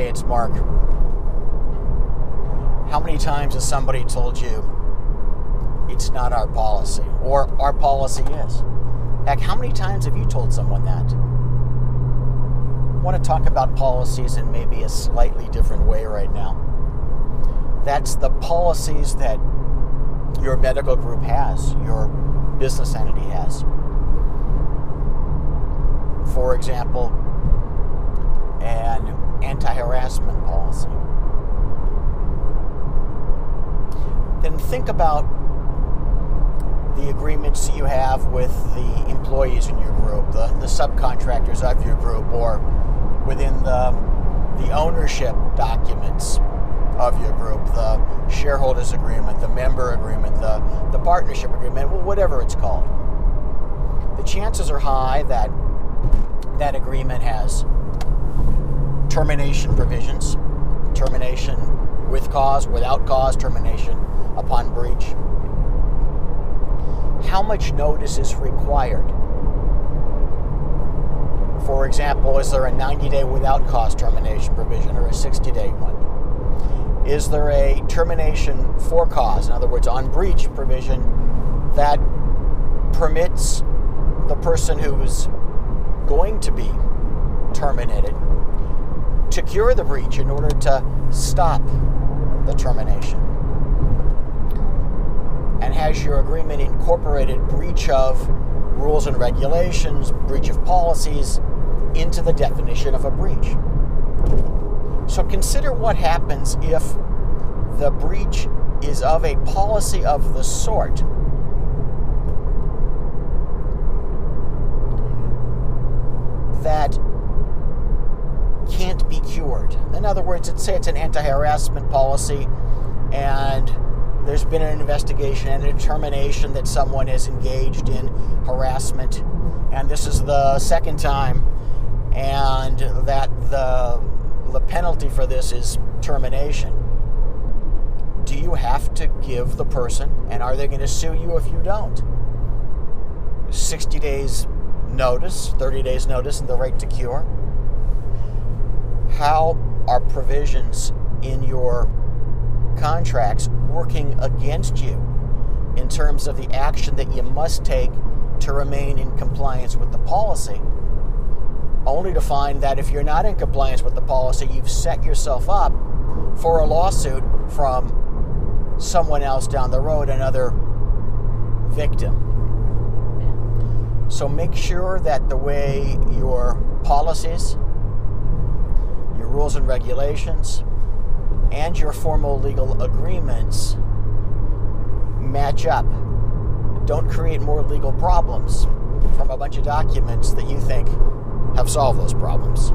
Hey, it's Mark. How many times has somebody told you it's not our policy, or our policy is? Heck, how many times have you told someone that? I want to talk about policies in maybe a slightly different way right now. That's the policies that your medical group has, your business entity has. For example, an anti-harassment policy. Then think about the agreements you have with the employees in your group, the subcontractors of your group, or within the ownership documents of your group, the shareholders agreement, the member agreement, the partnership agreement, whatever it's called. The chances are high that that agreement has termination provisions, termination with cause, without cause, termination upon breach. How much notice is required? For example, is there a 90-day without cause termination provision or a 60-day one? Is there a termination for cause, in other words, on breach provision that permits the person who is going to be terminated to cure the breach in order to stop the termination? And has your agreement incorporated breach of rules and regulations, breach of policies into the definition of a breach? So consider what happens if the breach is of a policy of the sort that can't be cured. In other words, let's say it's an anti-harassment policy and there's been an investigation and a determination that someone is engaged in harassment, and this is the second time, and that the penalty for this is termination. Do you have to give the person, and are they going to sue you if you don't, 60 days notice, 30 days notice, and the right to cure? How are provisions in your contracts working against you in terms of the action that you must take to remain in compliance with the policy, only to find that if you're not in compliance with the policy, you've set yourself up for a lawsuit from someone else down the road, another victim. So make sure that the way your policies, your rules and regulations, and your formal legal agreements match up. Don't create more legal problems from a bunch of documents that you think have solved those problems.